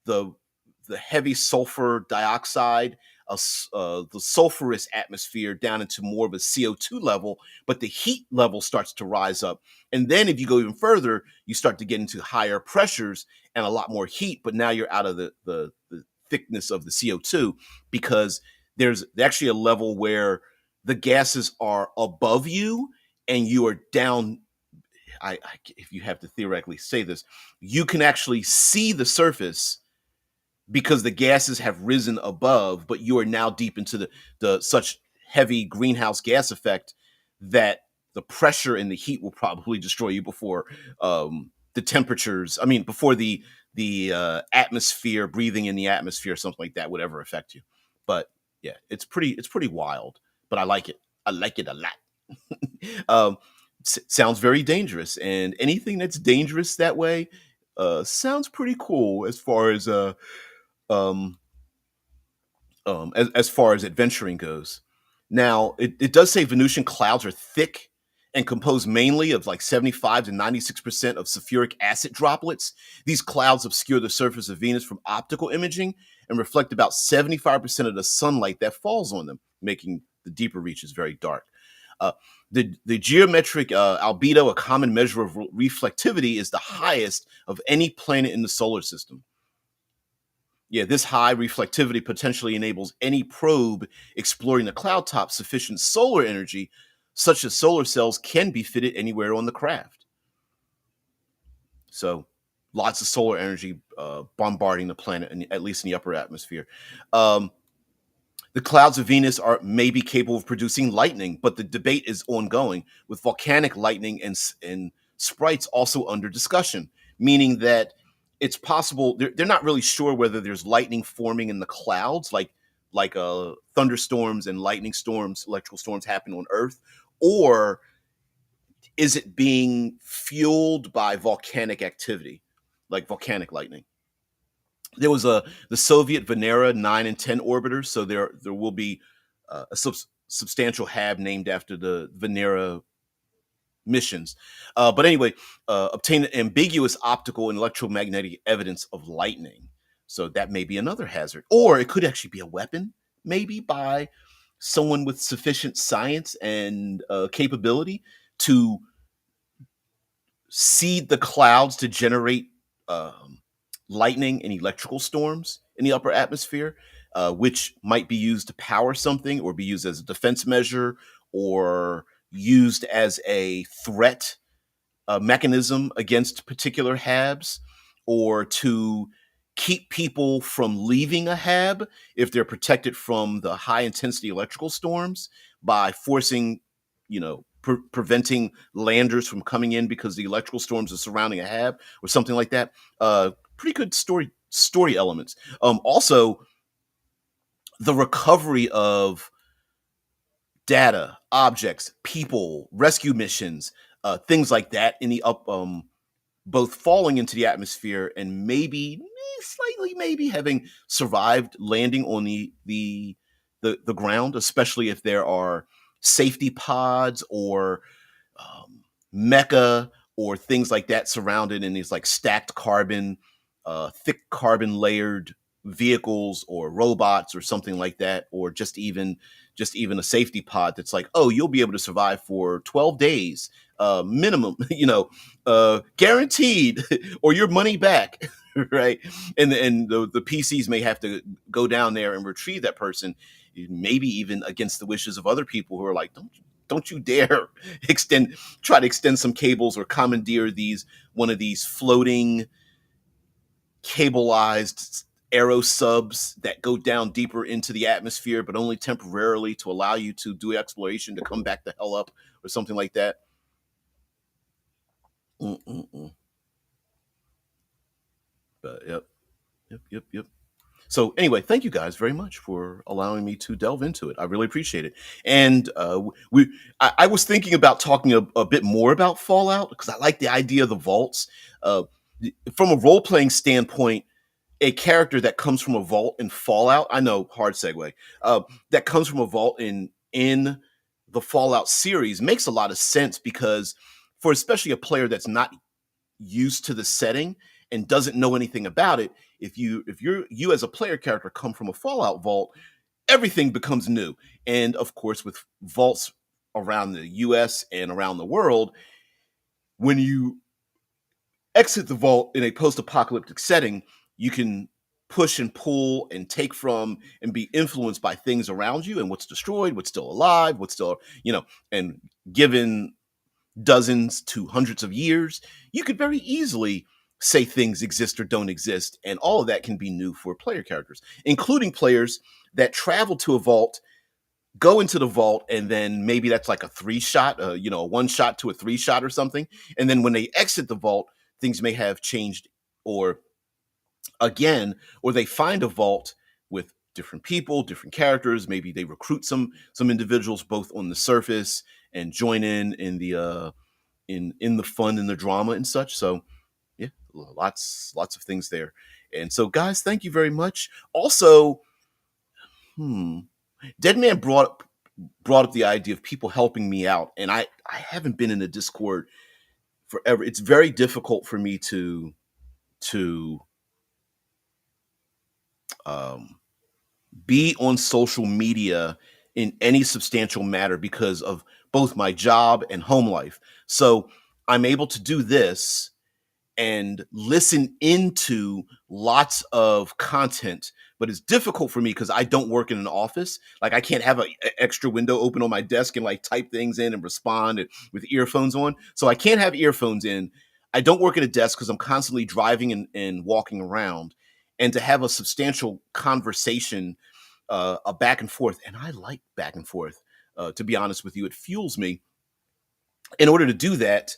the heavy sulfur dioxide, the sulfurous atmosphere down into more of a CO2 level, but the heat level starts to rise up. And then if you go even further, you start to get into higher pressures and a lot more heat, but now you're out of the thickness of the CO2 because there's actually a level where the gases are above you and you are down. If you have to theoretically say this, you can actually see the surface because the gases have risen above, but you are now deep into the such heavy greenhouse gas effect that the pressure and the heat will probably destroy you before the temperatures. I mean, before the atmosphere, breathing in the atmosphere, something like that would ever affect you. But yeah, it's pretty wild. But I like it. I like it a lot. um, Sounds very dangerous, and anything that's dangerous that way sounds pretty cool as far as um, as far as adventuring goes. Now, it does say Venusian clouds are thick and composed mainly of like 75 to 96% of sulfuric acid droplets. These clouds obscure the surface of Venus from optical imaging and reflect about 75% of the sunlight that falls on them, making the deeper reaches very dark. Uh, the geometric albedo, a common measure of reflectivity, is the highest of any planet in the solar system. Yeah, this high reflectivity potentially enables any probe exploring the cloud top sufficient solar energy, such as solar cells can be fitted anywhere on the craft. So, lots of solar energy bombarding the planet, at least in the upper atmosphere. Um, the clouds of Venus are maybe capable of producing lightning, but the debate is ongoing, with volcanic lightning and sprites also under discussion, meaning that it's possible they're not really sure whether there's lightning forming in the clouds, like thunderstorms and lightning storms, electrical storms happen on Earth, or is it being fueled by volcanic activity, like volcanic lightning? There was the Soviet Venera 9 and 10 orbiters, so there will be a substantial hab named after the Venera missions. But anyway, obtain ambiguous optical and electromagnetic evidence of lightning. So that may be another hazard, or it could actually be a weapon, maybe by someone with sufficient science and capability to seed the clouds to generate lightning and electrical storms in the upper atmosphere, which might be used to power something or be used as a defense measure or used as a threat mechanism against particular HABs or to keep people from leaving a hab if they're protected from the high intensity electrical storms by forcing, preventing landers from coming in because the electrical storms are surrounding a hab or something like that. Pretty good story elements. Also, the recovery of data, objects, people, rescue missions, things like that in the both falling into the atmosphere and maybe slightly maybe having survived landing on the ground, especially if there are safety pods or mecha or things like that surrounded in these like stacked carbon, thick carbon layered vehicles or robots or something like that, or just even a safety pod that's like, oh, you'll be able to survive for 12 days minimum, guaranteed, or your money back, right? And the PCs may have to go down there and retrieve that person, maybe even against the wishes of other people who are like, don't you dare try to extend some cables or commandeer one of these floating cableized aero subs that go down deeper into the atmosphere, but only temporarily to allow you to do exploration to come back the hell up or something like that. But yep. So anyway, thank you guys very much for allowing me to delve into it. I really appreciate it. And I was thinking about talking a bit more about Fallout because I like the idea of the vaults. From a role playing standpoint, a character that comes from a vault in Fallout, I know, hard segue, that comes from a vault in the Fallout series makes a lot of sense because for especially a player that's not used to the setting and doesn't know anything about it, if you as a player character come from a Fallout vault, everything becomes new. And of course, with vaults around the US and around the world, when you exit the vault in a post-apocalyptic setting, you can push and pull and take from and be influenced by things around you and what's destroyed, what's still alive, what's still, and given dozens to hundreds of years, you could very easily say things exist or don't exist. And all of that can be new for player characters, including players that travel to a vault, go into the vault, and then maybe that's like a 3-shot, a 1-shot to a 3-shot or something. And then when they exit the vault, things may have changed or they find a vault with different people, different characters. Maybe they recruit some individuals both on the surface and join in the in the fun and the drama and such. So yeah, lots of things there. And so guys, thank you very much. Also, Dead Man brought up the idea of people helping me out, and I haven't been in the Discord forever. It's very difficult for me to be on social media in any substantial matter because of both my job and home life. So I'm able to do this and listen into lots of content, but it's difficult for me because I don't work in an office. Like I can't have an extra window open on my desk and like type things in and respond with earphones on. So I can't have earphones in. I don't work at a desk because I'm constantly driving and walking around. And to have a substantial conversation, a back and forth, and I like back and forth, to be honest with you, it fuels me. In order to do that,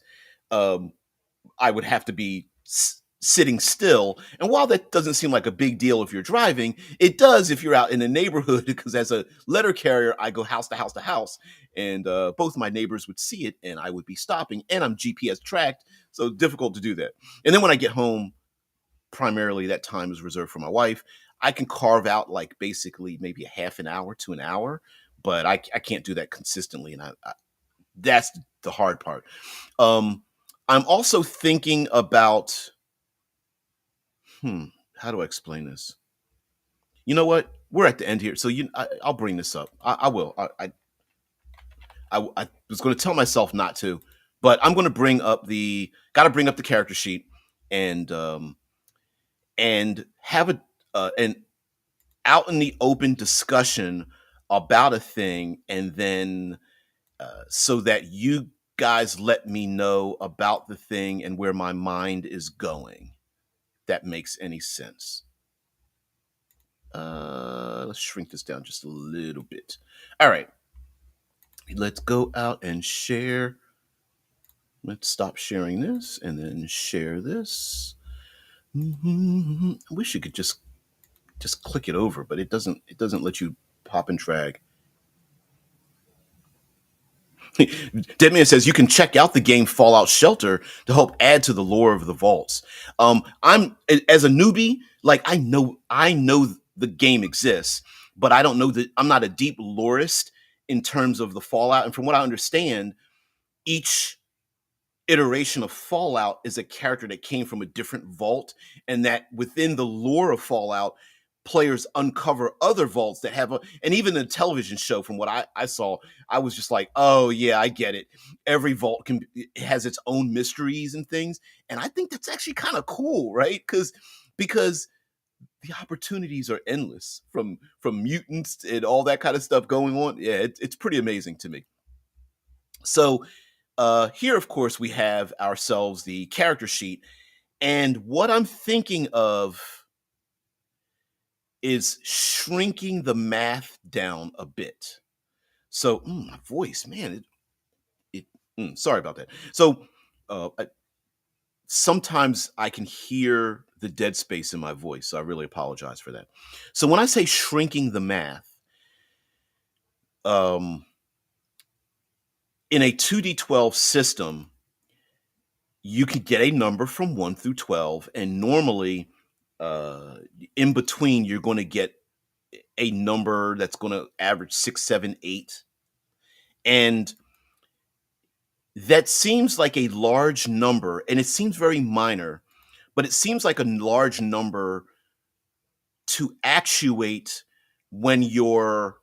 I would have to be sitting still. And while that doesn't seem like a big deal if you're driving, it does if you're out in a neighborhood, because as a letter carrier, I go house to house to house, and both my neighbors would see it and I would be stopping, and I'm GPS tracked, so difficult to do that. And then when I get home, primarily that time is reserved for my wife. I can carve out like basically maybe a half an hour to an hour, but I can't do that consistently. And that's the hard part. I'm also thinking about, how do I explain this? You know what? We're at the end here. So I'll bring this up. I will. I was going to tell myself not to, but I'm going to got to bring up the character sheet and have an out in the open discussion about a thing, and then so that you guys let me know about the thing and where my mind is going. That makes any sense. Let's shrink this down just a little bit. All right. Let's go out and share. Let's stop sharing this and then share this. I wish you could just click it over, but it doesn't let you pop and drag. Deadman says you can check out the game Fallout Shelter to help add to the lore of the vaults. I'm as a newbie, like I know the game exists, but I don't know that I'm not a deep lorist in terms of the Fallout. And from what I understand, each iteration of Fallout is a character that came from a different vault, and that within the lore of Fallout, players uncover other vaults that have and even the television show, from what I saw, I was just like, oh yeah, I get it. Every vault has its own mysteries and things, and I think that's actually kind of cool, right? Because the opportunities are endless, from mutants and all that kind of stuff going on. Yeah, it's pretty amazing to me. So here, of course, we have ourselves the character sheet. And what I'm thinking of is shrinking the math down a bit. So, my voice, man, sorry about that. So, sometimes I can hear the dead space in my voice. So I really apologize for that. So when I say shrinking the math, in a 2d12 system, you can get a number from 1 through 12, and normally in between you're going to get a number that's going to average 6, 7, 8. And that seems like a large number, and it seems very minor, but it seems like a large number to actuate when your,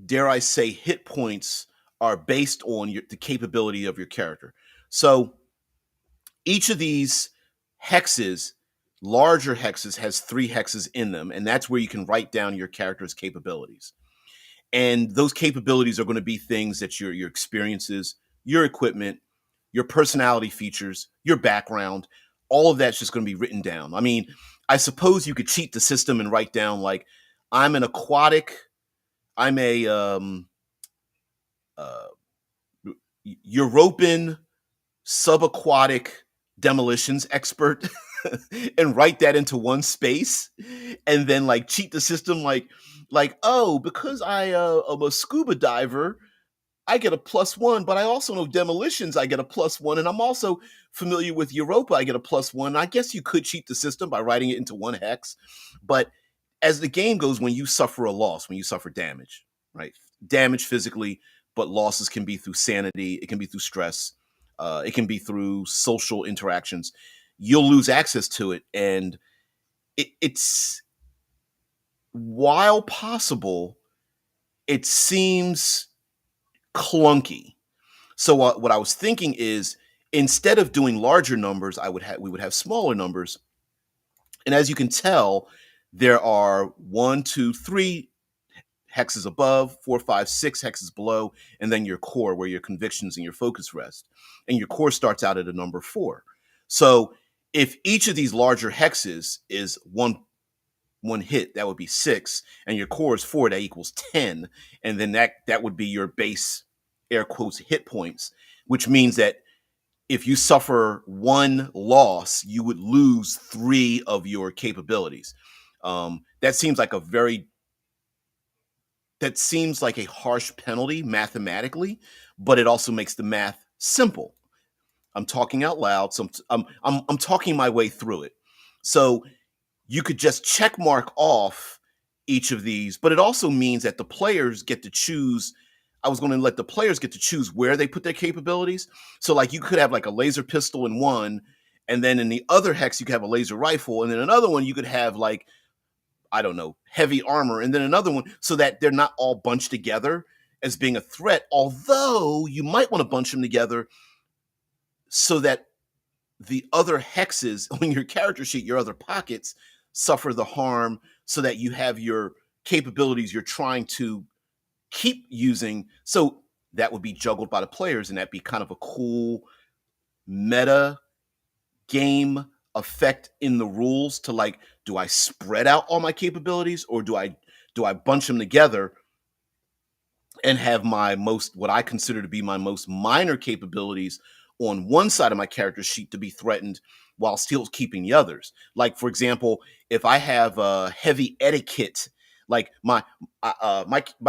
dare I say, hit points are based on the capability of your character. So each of these hexes, larger hexes, has 3 hexes in them, and that's where you can write down your character's capabilities. And those capabilities are going to be things that your experiences, your equipment, your personality features, your background, all of that's just going to be written down. I mean, I suppose you could cheat the system and write down, like, I'm an aquatic, I'm a European subaquatic demolitions expert and write that into one space, and then like cheat the system, like, oh, because I am a scuba diver, I get a +1, but I also know demolitions, I get a +1, and I'm also familiar with Europa, I get a +1. I guess you could cheat the system by writing it into one hex, but as the game goes, when you suffer a loss, when you suffer damage, right? Damage physically, but losses can be through sanity, it can be through stress, it can be through social interactions. You'll lose access to it, and it's, while possible, it seems clunky. So what I was thinking is, instead of doing larger numbers, we would have smaller numbers. And as you can tell, there are 1, 2, 3 hexes above, 4, 5, 6 hexes below, and then your core, where your convictions and your focus rest. And your core starts out at a number 4. So if each of these larger hexes is one hit, that would be 6, and your core is 4, that equals 10, and then that would be your base, air quotes, hit points, which means that if you suffer 1 loss, you would lose 3 of your capabilities. That seems like a harsh penalty mathematically, but it also makes the math simple. I'm talking out loud, so I'm talking my way through it. So you could just check mark off each of these, but it also means that the players get to choose. I was going to let the players get to choose where they put their capabilities. So like you could have like a laser pistol in one, and then in the other hex you could have a laser rifle, and then another one you could have, like, I don't know, heavy armor, and then another one, so that they're not all bunched together as being a threat. Although you might want to bunch them together so that the other hexes on your character sheet, your other pockets, suffer the harm, so that you have your capabilities you're trying to keep using. So that would be juggled by the players, and that'd be kind of a cool meta game effect in the rules to like, do I spread out all my capabilities, or do I bunch them together and have my most, what I consider to be my most minor capabilities on one side of my character sheet to be threatened while still keeping the others. Like, for example, if I have a heavy etiquette, like my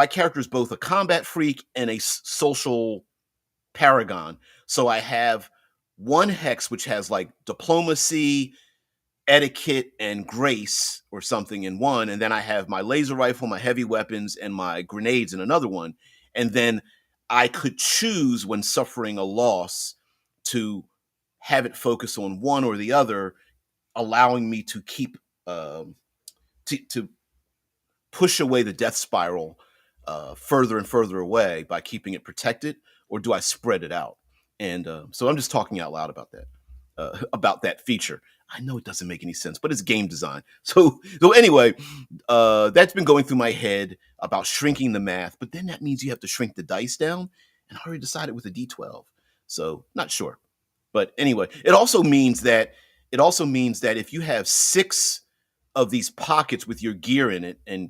character is both a combat freak and a social paragon. So I have one hex which has like diplomacy, etiquette, and grace or something in one, and then I have my laser rifle, my heavy weapons, and my grenades in another one. And then I could choose, when suffering a loss, to have it focus on one or the other, allowing me to keep to push away the death spiral further and further away by keeping it protected, or do I spread it out? And so I'm just talking out loud about that feature. I know it doesn't make any sense, but it's game design. So anyway, that's been going through my head about shrinking the math, but then that means you have to shrink the dice down, and I already decided with a D12. So not sure. But anyway, it also means that if you have 6 of these pockets with your gear in it, and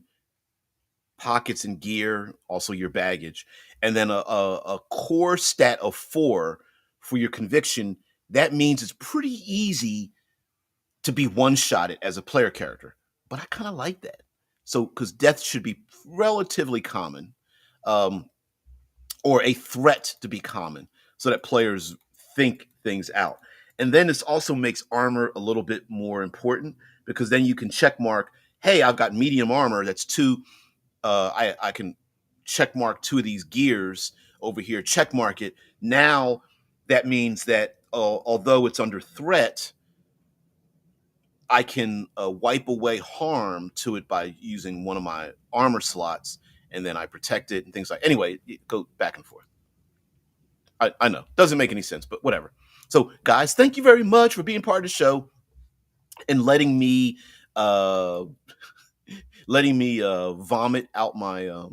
pockets and gear, also your baggage, and then a core stat of 4 for your conviction, that means it's pretty easy to be one-shotted as a player character. But I kind of like that. So, because death should be relatively common, um, or a threat to be common, so that players think things out. And then this also makes armor a little bit more important, because then you can check mark, hey, I've got medium armor. That's 2. I can check mark 2 of these gears over here, check mark it. Now that means that although it's under threat, I can wipe away harm to it by using one of my armor slots, and then I protect it and things like. Anyway, it go back and forth. I know, doesn't make any sense, but whatever. So, guys, thank you very much for being part of the show and uh, letting me vomit out my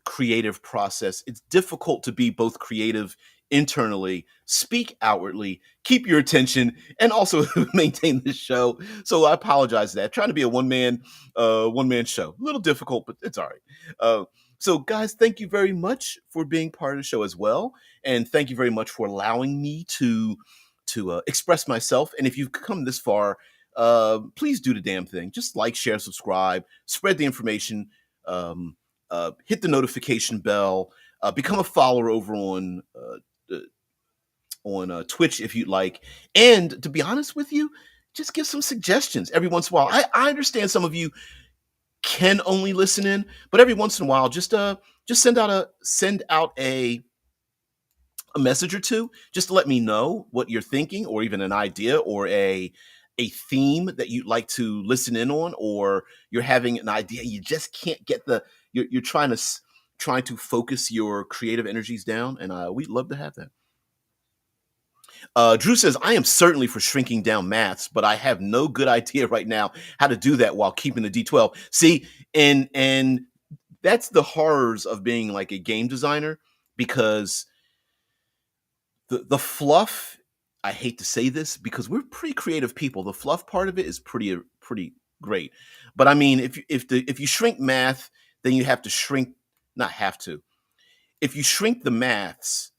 creative process. It's difficult to be both creative internally, speak outwardly, keep your attention, and also maintain the show. So I apologize for that. Trying to be a one man show. A little difficult, but it's all right. So guys, thank you very much for being part of the show as well. And thank you very much for allowing me to express myself. And if you've come this far, please do the damn thing. Just like, share, subscribe, spread the information. Hit the notification bell, become a follower over on Twitch if you'd like. And to be honest with you, just give some suggestions every once in a while. I understand some of you can only listen in, but every once in a while, just send out a message or two, just to let me know what you're thinking, or even an idea, or a theme that you'd like to listen in on, or you're having an idea you just can't get you're trying to focus your creative energies down, and we'd love to have that. Drew says, I am certainly for shrinking down maths, but I have no good idea right now how to do that while keeping the D12. See, and that's the horrors of being like a game designer, because the fluff, I hate to say this because we're pretty creative people. The fluff part of it is pretty great. But I mean, if you shrink math, then you have to shrink, not have to. If you shrink the maths,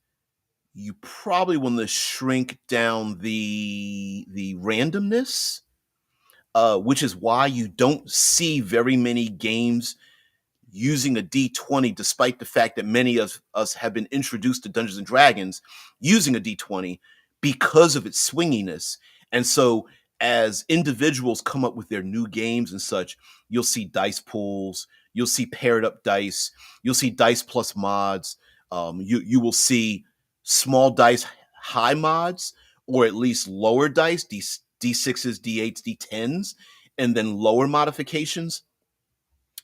you probably want to shrink down the randomness, which is why you don't see very many games using a D20, despite the fact that many of us have been introduced to Dungeons and Dragons using a D20, because of its swinginess. And so as individuals come up with their new games and such, you'll see dice pools, you'll see paired up dice, you'll see dice plus mods, you will see small dice high mods, or at least lower dice, D6s, D8s, D10s, and then lower modifications,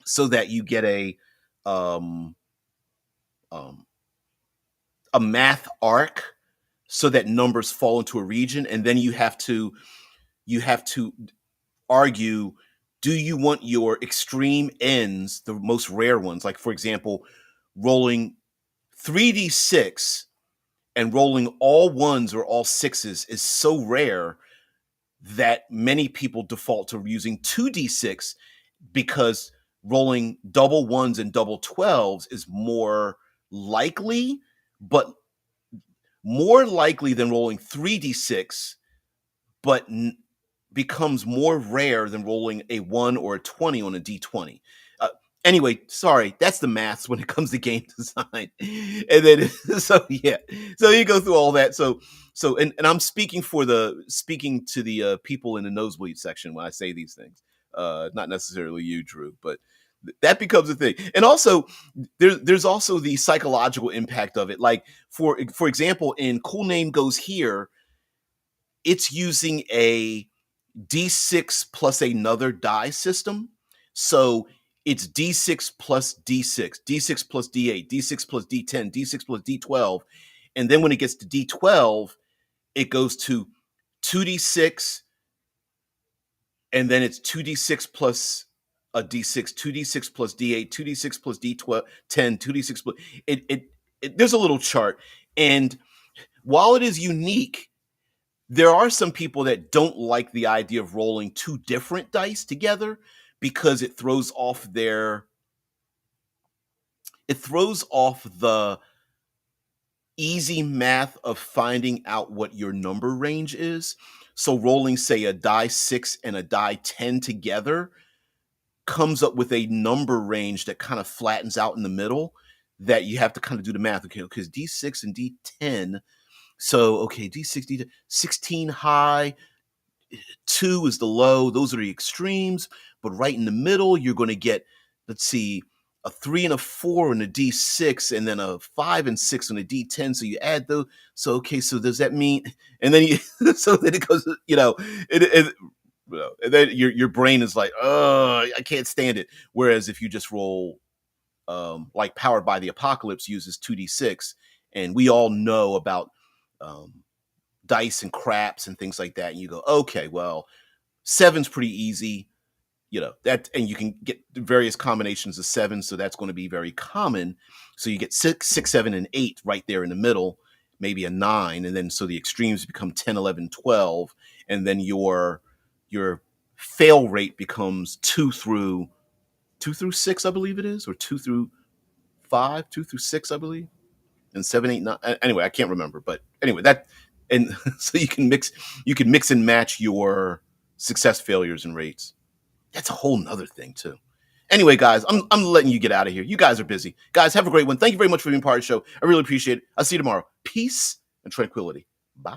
so that you get um, um, a math arc, so that numbers fall into a region, and then you have to argue, do you want your extreme ends, the most rare ones, like for example, rolling 3d6 and rolling all ones or all sixes is so rare that many people default to using 2d6 because rolling double ones and double 12s is more likely, but more likely than rolling 3d6, but becomes more rare than rolling a 1 or a 20 on a d20. Anyway, sorry, that's the maths when it comes to game design. And then so yeah, so you go through all that. And I'm speaking to the people in the nosebleed section when I say these things. Not necessarily you, Drew, but that becomes a thing. And also there's also the psychological impact of it. Like for example, in Cool Name Goes Here, it's using a D6 plus another die system. So it's D6 plus D6, D6 plus D8, D6 plus D10, D6 plus D12. And then when it gets to D12, it goes to 2D6, and then it's 2D6 plus a D6, 2D6 plus D8, 2D6 plus D12, 10, 2D6 plus there's a little chart. And while it is unique, there are some people that don't like the idea of rolling two different dice together because it throws off the easy math of finding out what your number range is. So rolling, say, a die 6 and a die 10 together comes up with a number range that kind of flattens out in the middle that you have to kind of do the math. Okay, because D6 and D10. So, okay, D6, D10, 16 high, 2 is the low. Those are the extremes. But right in the middle, you're going to get, let's see, a 3 and a 4 on a D6, and then a 5 and 6 on a D10. So you add those. So, okay, so does that mean, and then so then it goes, and then your brain is like, oh, I can't stand it. Whereas if you just roll, like Powered by the Apocalypse uses 2d6, and we all know about dice and craps and things like that. And you go, okay, well, 7's pretty easy, that, and you can get various combinations of 7, so that's going to be very common. So you get 6, 7, and 8 right there in the middle, maybe a 9, and then so the extremes become 10, 11, 12, and then your fail rate becomes 2 through 6, I believe it is, or 2 through 5, 2 through 6, I believe, and 7, 8, 9. Anyway, I can't remember, but anyway, that, and so you can mix and match your success, failures, and rates. That's a whole nother thing too. Anyway, guys, I'm letting you get out of here. You guys are busy. Guys, have a great one. Thank you very much for being part of the show. I really appreciate it. I'll see you tomorrow. Peace and tranquility. Bye.